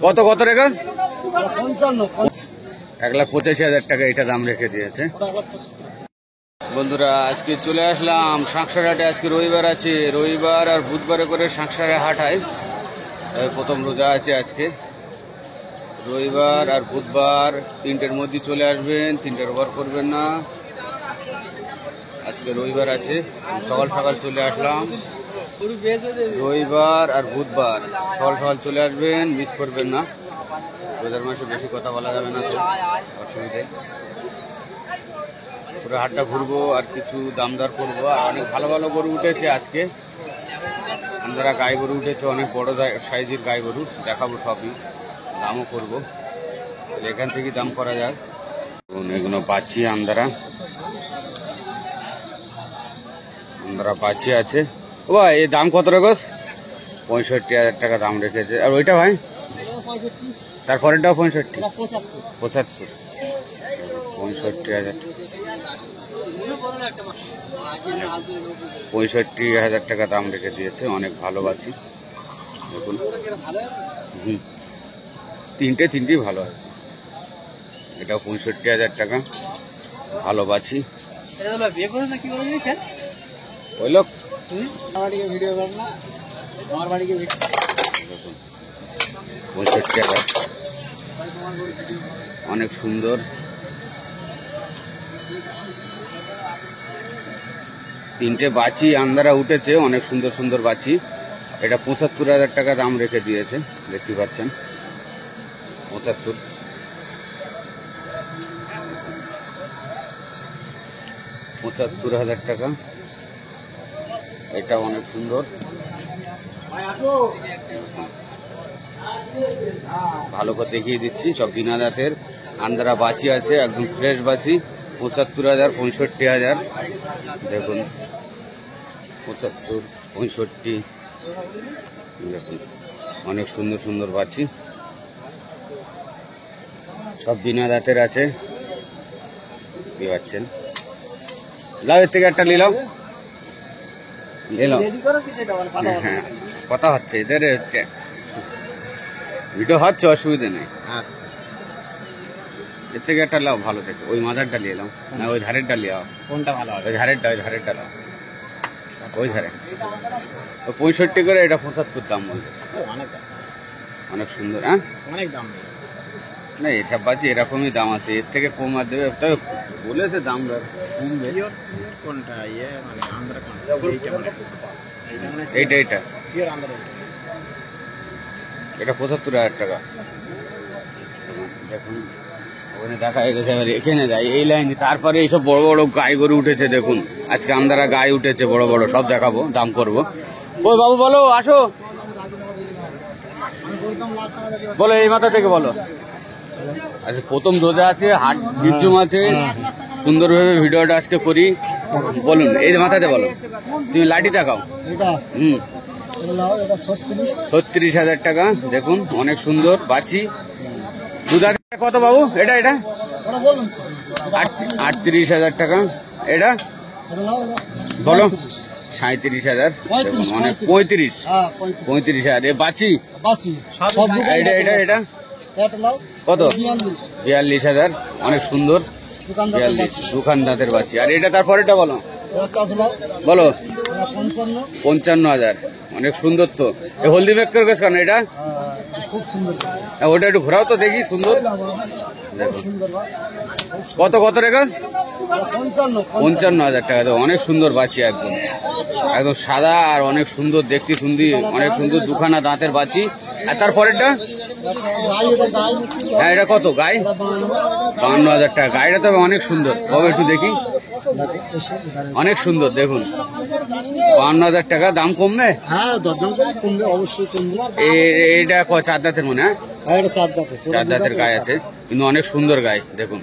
কত কত রেখা? 1,85,000 টাকা এটা দাম রেখে দিয়েছে। বন্ধুরা আজকে চলে আসলাম শাঁকসার হাটে। আজকে রবিবার আছে, রবিবার আর বুধবারে করে শাঁকসারে হাট হয়। প্রথম রোজা আছে আজকে। রবিবার আর বুধবার 3টের মধ্যে চলে আসবেন, 3টের ওভার করবেন না। আজকে রবিবার আছে, সকাল সকাল চলে আসলাম। রবিবার আর বুধবার সকাল সকাল চলে আসবেন, মিস করবেন না। রোজার মাসে বেশি কথা বলা যাবে না, তো অসুবিধে। পুরো হাটটা ঘুরবো আর কিছু দাম দর করবো। আর অনেক ভালো ভালো গরু উঠেছে আজকে। আমরা গাই গরু উঠেছে, অনেক বড় সাইজের গাই গরু দেখাবো, সবই দামও করবো। এখান থেকে দাম করা যায়। এগুলো বাচ্চি আমরা বাচ্চি আছে। ও ভাই এই দাম কত রেখেছ? 65,000 টাকা দাম রেখেছে। আর ওইটা ভাই তারপরেরটাও 65, 75, 65,000, 65,000 টাকা দাম রেখে দিয়েছে। অনেক ভালো বাছি দেখুন। তিনটেই ভালো আছে। এটাও 65,000 টাকা, ভালো বাছি। ওই লোক ভিডিও কর না, আমার বাড়িকে দেখুন 65,000, অনেক সুন্দর। 3টে বাছি আন্দারা উঠেছে, অনেক সুন্দর সুন্দর বাছি। এটা 75,000 টাকা দাম রেখে দিয়েছে, দেখতে পাচ্ছেন 75,000 টাকা। এটা অনেক সুন্দর, ভালো করে দেখিয়ে দিচ্ছি। সব বিনা দাঁতের আন্দারা বাছি আছে, একদম ফ্রেশ বাছি। 75,000, 65,000 দেখুন। 75, 65 দেখুন, অনেক সুন্দর সুন্দর বাছি, সব বিনা দাঁতের আছে, দেখতে পাচ্ছেন। লাভ এর থেকে একটা নিলাম। হ্যাঁ, কথা হচ্ছে, এদের হচ্ছে ভিডিও হচ্ছে, অসুবিধা নেই। আচ্ছা, এর থেকে একটা লাও ভালো থেকে। ওই মাদারটা নিয়ে এলাম না, ওই ধারেরটা নিয়ে। কোনটা ভালো? ওই ধারেরটা, ওই ধারেরটা লাও, ওই ধারে। 65 করে, এটা 75 দাম বলতেছে। অনেক সুন্দর। হ্যাঁ, অনেক দাম না, এসব বাজি এরকমই দাম আছে, এর থেকে কম আর দেবে। তবে বলেছে দাম কমবে। কোনটা ইয়ে মানে আন্ধ্রা? এইটা এটা 75,000 টাকা দেখুন। ওখানে দেখা গেছে, এবার এখানে যায় এই লাইন। তারপরে এইসব বড় বড় গাই গরু উঠেছে দেখুন। আজকে আমরা গাই উঠেছে বড় বড়, সব দেখাবো, দাম করবো। ওই বাবু বলো, আসো বলো, এই মাথা থেকে বলো। আচ্ছা, প্রথম রোজা আছে, হাট বিজুম আছে, সুন্দরভাবে ভিডিওটা আজকে করি। বলুন, এই মাথাতে বলো, তুমি লাঠি দেখাও। 36,000 টাকা দেখুন, অনেক সুন্দর বাছি। দুধারে কত বাবু? এটা 38,000 টাকা। এটা বলো 37,000, অনেক 35,000 এ বাছি। এটা কত? 42,000, অনেক সুন্দর। 42 দুখান দাঁতের বাছি। আর এটা তারপরেটা বলো, বলো 55,000, অনেক সুন্দর। তো এই হলদি মেক করে গেছ কেন? এটা খুব সুন্দর, ওটা একটু ঘোরাও তো দেখি, সুন্দর। কত কত রেখা? 55,000 টাকা। তো অনেক সুন্দর বাছি, একদম একদম সাদা আর অনেক সুন্দর দেখতে, সুন্দর, অনেক সুন্দর দুখানা দাঁতের বাছি। আর তারপরেরটা? হ্যাঁ, এটা কত গাই? 52,000 টাকা। গাইটা তবে অনেক সুন্দর, বাবু একটু দেখি, অনেক সুন্দর দেখুন। 52,000 টাকা, দাম কমবে? হ্যাঁ, অবশ্যই কমবে। এটা 4 দাঁতের মনে হয়? 4 দাঁতের গাই আছে, কিন্তু অনেক সুন্দর গাই দেখুন,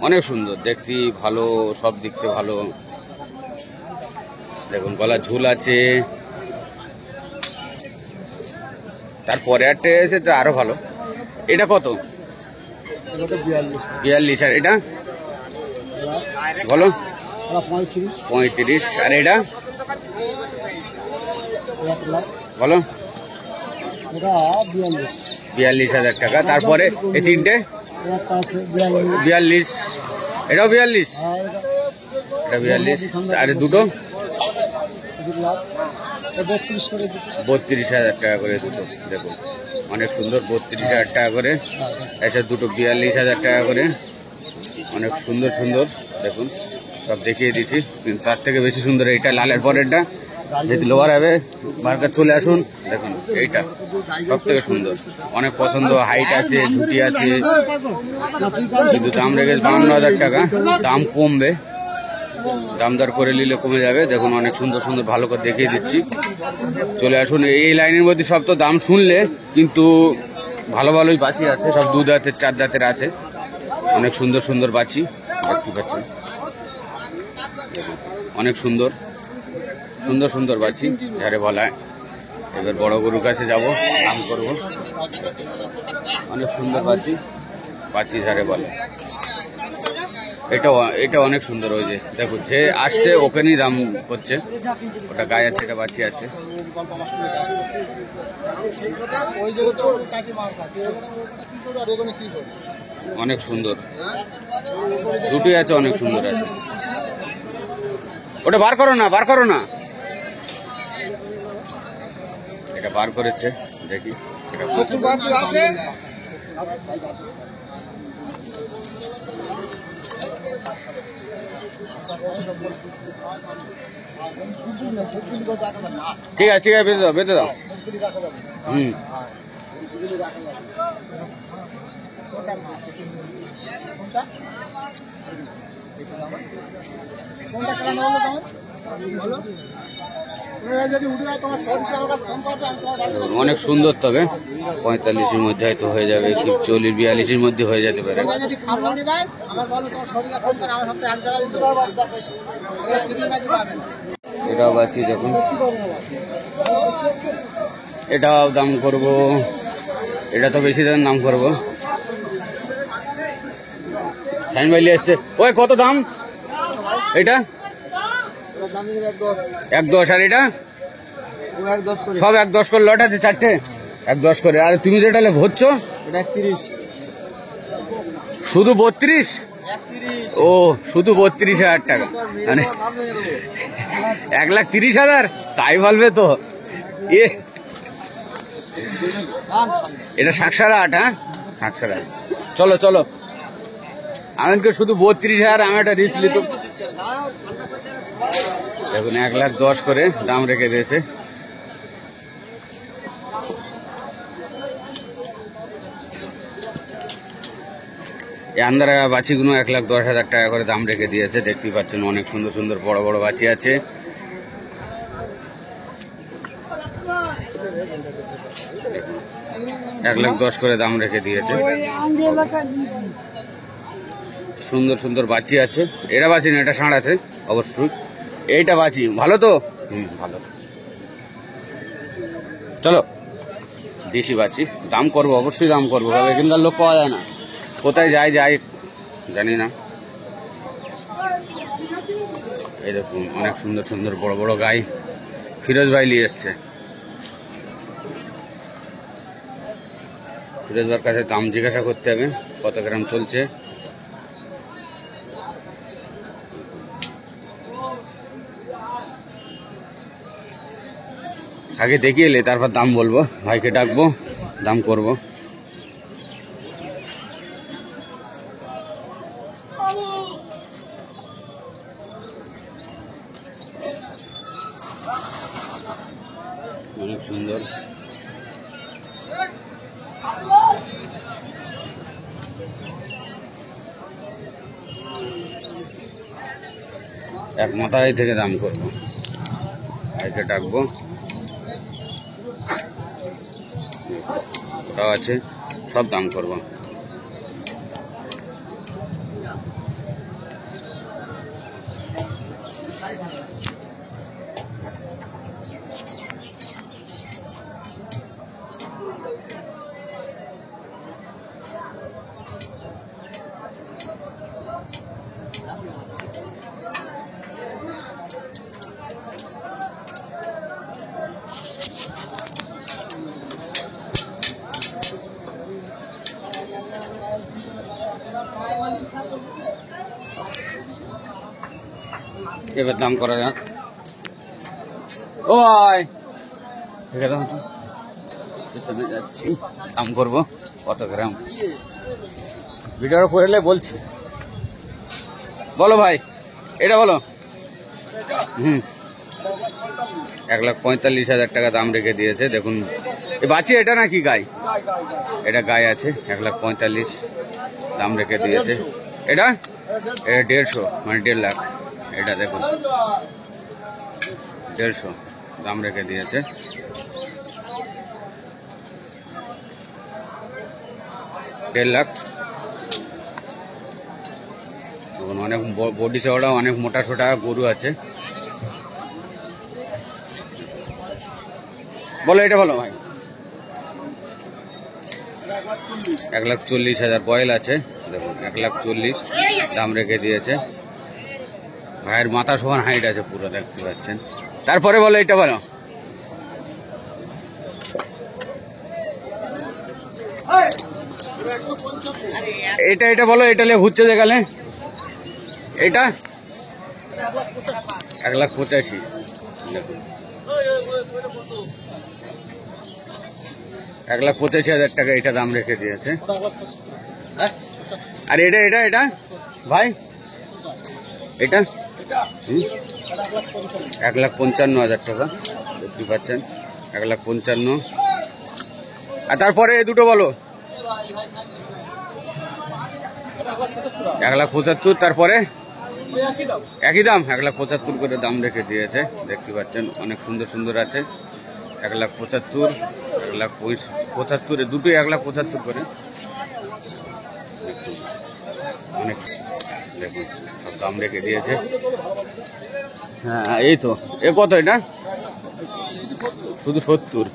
অনেক সুন্দর দেখতে, ভালো, সব দেখতে ভালো দেখুন। গলা ঝুল আছে। তারপরে একটা এসে তো আরো ভালো। এটা কত? 42। আর এটা বলো। 35। 35। আর এটা বলো। 42,000 টাকা। তারপরে এই তিনটে 42। এটাও 42। এটা 42। আর দুটো 32,000 টাকা করে দুটো। দেখুন অনেক সুন্দর, 32,000 টাকা করে। এসে দুটো 42,000 টাকা করে। অনেক সুন্দর সুন্দর, দেখুন সব দেখিয়ে দিচ্ছি। কিন্তু তার থেকে বেশি সুন্দর এইটা, লালের পরেরটা। যদি লোয়ার হবে মার্কেট চলে আসুন। দেখুন এইটা সব থেকে সুন্দর, অনেক পছন্দ। হাইট আছে, ঝুটি আছে, কিন্তু দাম রেখেছে 52,000 টাকা। দাম কমবে, দাম দর করে নিলে কমে যাবে। দেখুন অনেক সুন্দর সুন্দর, ভালো করে দেখিয়ে দিচ্ছি। চলে আসুন। এই লাইনের মধ্যে সব তো দাম শুনলে, কিন্তু ভালো ভালোই বাছি আছে, সব 2 দাঁতের 4 দাঁতের আছে। অনেক সুন্দর সুন্দর বাছি দেখতে পাচ্ছেন, অনেক সুন্দর সুন্দর সুন্দর বাছি ঝাড়ে বলায়। এবার বড় গরুর কাছে যাব, দাম করব। অনেক সুন্দর বাছি, বাছি ঝাড়ে বলে। এটা অনেক সুন্দর। ওই যে দেখুন, যে আসছে ওপেনই দাম করছে। ওটা গায়ে আছে, এটা বাছি আছে। অনেক সুন্দর, দুটোই আছে, অনেক সুন্দর আছে। ওটা বার করো না, বার করো না। এটা বার করেছে, দেখি। এটা ঠিক আছে, ঠিক আছে, বেঁধে দাও, বেঁধে দাও। অনেক সুন্দর, তবে 45-এর মধ্যে হয়তো হয়ে যাবে, 40-42-এর মধ্যে হয়ে যেতে পারে। এটাও বাছি, দেখুন এটাও দাম করব। এটা তো বেশি দাম করবো। সাইন বাইলি আসছে। ওই কত দাম এটা? 1.10। আর এটা সব 1.10 করে লট আছে, 4টে 1.10 করে। আর তুমি যেটা ভরছো শুধু 32? ও, শুধু 32,000 টাকা, মানে 1,30,000? তাই বলবে তো। এটা 7.5। হ্যাঁ, 7.5। চলো চলো, আমাকে শুধু 32,000। আমি একটা রিস্ক নিত। দেখুন 1,10,000 করে দাম রেখে দিয়েছে। এই আন্দারা বাছিগুলো 1,10,000 টাকা করে দাম রেখে দিয়েছে। দেখতেই পাচ্ছেন অনেক সুন্দর সুন্দর বড় বড় বাছি আছে। 1,10,000 করে দাম রেখে দিয়েছে। সুন্দর সুন্দর বাছি আছে। এটা বাছি না, এটা ষাঁড় আছে অবশ্যই। এইটা বাছি ভালো তো, ভালো। চলো, দেশি বাছি, দাম করবো, অবশ্যই দাম করবো। এখানকার লোক পাওয়া যায় না, কোথায় যায় জানি না। এই দেখুন অনেক সুন্দর সুন্দর বড় বড় গাই ফিরোজ ভাই নিয়ে এসছে। ফিরোজ ভাইয়ের কাছে দাম জিজ্ঞাসা করতে হবে, কত গ্রাম চলছে। আগে দেখিয়ে এলে তারপর দাম বলবো। ভাইকে ডাকবো, দাম করব। অনেক সুন্দর। এক মাথায় থেকে দাম করবো, ভাইকে ডাকবো। ওটাও আছে, সব দাম করবো। এবার দাম করা যাক। ও ভাই পেছনে যাচ্ছি, দাম করবো কত গ্রাম, ভিডিওটা করলে বলছি। বলো ভাই, এটা বলো। 1,45,000 টাকা দাম রেখে দিয়েছে। দেখুন এ বাচ্চা, এটা নাকি গাই? এটা গাই আছে, 1,45,000 দাম রেখে দিয়েছে। এটা 150, মানে 1.5 লাখ। এটা দেখুন 150 দাম রেখে দিয়েছে। দেড় লাখ। দেখুন অনেক বডি চওড়া, অনেক মোটা ছোটা গরু আছে। বলো এটা বলো ভাই। 1,40,000 বয়েল আছে। দেখুন 1,40,000 দাম রেখে দিয়েছে। ভাইয়ের মাথা সমান হাইট আছে পুরো, দেখতে পাচ্ছেন। তারপরে বলো এটা বলো। এটা বলো, এটা নিয়ে ঘুরছে যে গেলে। এটা 1,85,000। দেখুন 1,85,000 টাকা এটা দাম রেখে দিয়েছে। আর এটা এটা এটা ভাই, এটা 1,55,000 টাকা, দেখতে পাচ্ছেন। 1,55,000। আর তারপরে দুটো বলো। 1,75,000। তারপরে একই দাম, 1,75,000 করে দাম রেখে দিয়েছে। দেখতে পাচ্ছেন অনেক সুন্দর সুন্দর আছে। 1,75,000, 1,75,000, দুটোই 1,75,000 করে। অনেক দেখুন সব দাম রেখে দিয়েছে। হ্যাঁ এই তো। এ কত এটা? শুধু 70।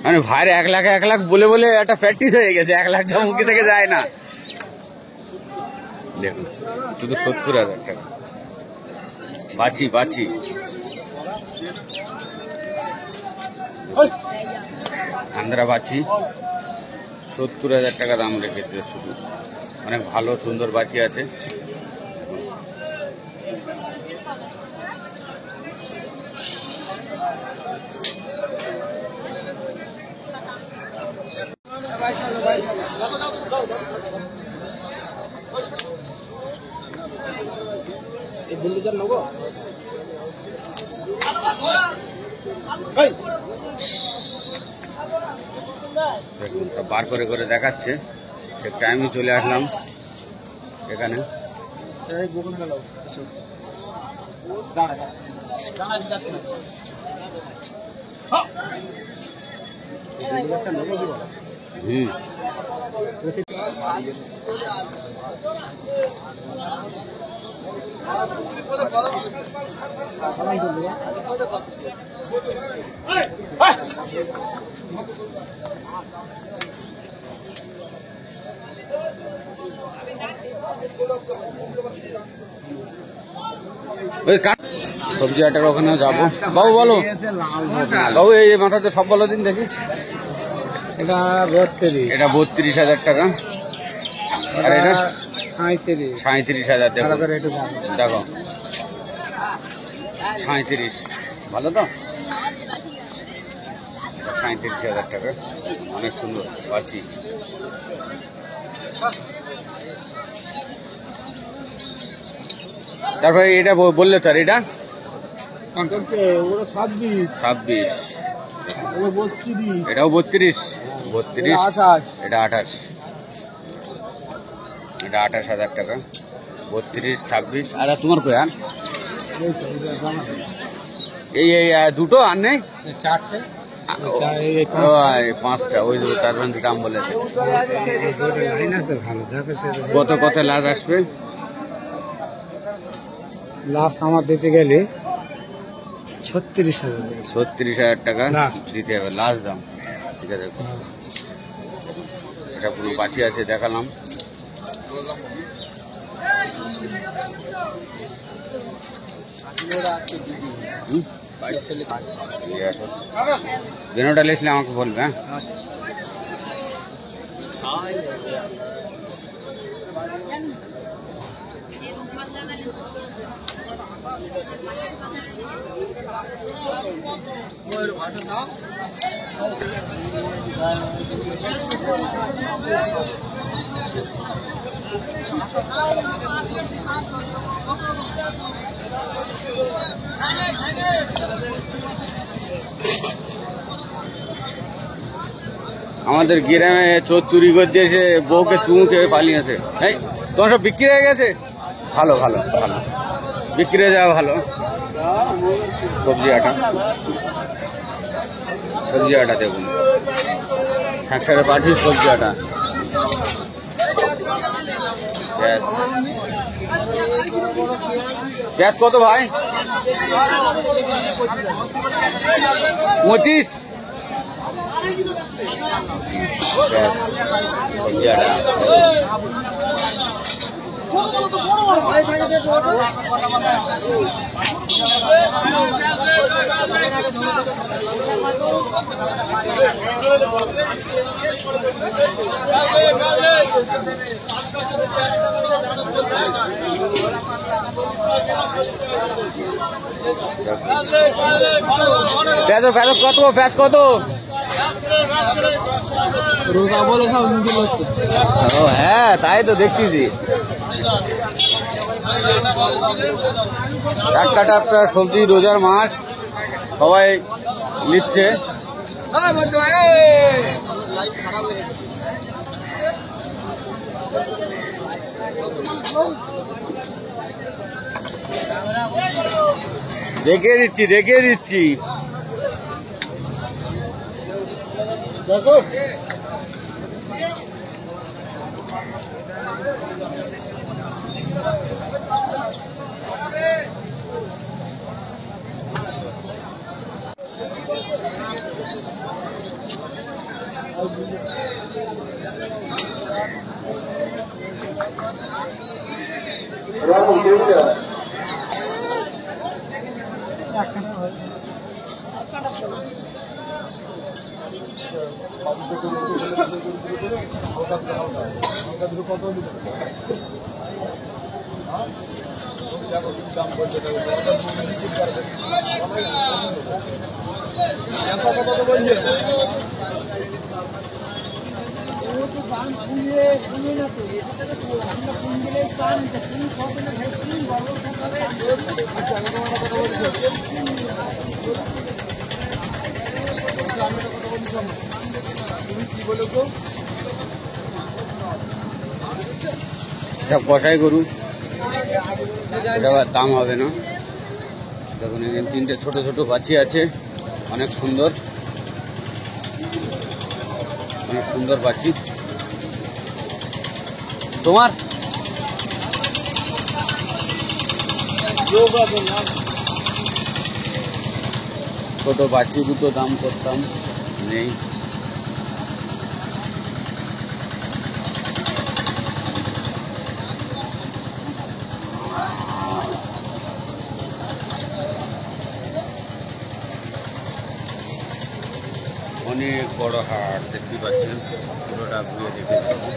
মানে ভাইয়ের 1 লাখ 1 লাখ বলে বলে একটা প্র্যাকটিস হয়ে গেছে, 1 লাখটা মুখে থেকে যায় না। দেখুন শুধু 70,000 টাকা। বাছি বাছি আন্ধ্রা বাছি, 70,000 টাকা দাম রেখেছে। শুধু অনেক ভালো সুন্দর বাছি আছে। দেখুন সব বার করে করে দেখাচ্ছে। ঠিক টাইমে চলে আসলাম এখানে। সবজি হাটের ওখানে যাবো। বাবু বলো, বাবু এই মাথাতে সব বলো দিন দেখি। এটা 32, এটা 32,000 টাকা। আর এটা 37,000। দেখো দেখো 37, ভালো তো। 37,000 টাকা, অনেক সুন্দর বাছি। তারপরে এটা বললে তো, আর এটা 26, এটাও 32, এটা 28, এটা 28,000 টাকা। 32, 26। আর তোমার কই আর এই দুটো আর নেই? 4টে, 5টা। ওই তার দাম বলেছে। ভালো দেখো কত লাজ আসবে? লাস্ট আমার দিতে গেলে 36,000। 36,000 টাকা Last দিতে হবে, লাস্ট দাম। ঠিক আছে, এটা পুরো বাঁচি আছে, দেখালাম। বেনোটা লিখলে আমাকে বলবে। হ্যাঁ আমাদের গ্রামে চোর চুরি করতে এসে বউকে চুমু খেয়ে পালিয়েছে। এই তোমার সব বিক্রি হয়ে গেছে? ভালো ভালো ভালো, বিক্রি হয়ে যাওয়া ভালো। সবজি আটা, সবজি আটা দেখুন, সংসারে পাঠিয়ে সবজি আটা। গ্যাস, গ্যাস কত ভাই? 25। গ্যাস, সবজি আটা। পেঁয়াজ কত? পেঁয়াজ কত? ও হ্যাঁ, তাই তো দেখতেছি। টাটকা টাটকা সবজি, রোজার মাস, সবাই নিচ্ছে। দেখিয়ে দিচ্ছি। সব কষাই গরু, এটা দাম হবে না। দেখুন এখানে 3টে ছোট ছোট বাচ্চি আছে, অনেক সুন্দর, অনেক সুন্দর বাচ্চি। তোমার ছোট বাচ্চি দুটো দাম করতাম, নেই। অনেক বড় হাট দেখতে পাচ্ছেন, পুরোটা ঘুরে দেখে যাচ্ছে।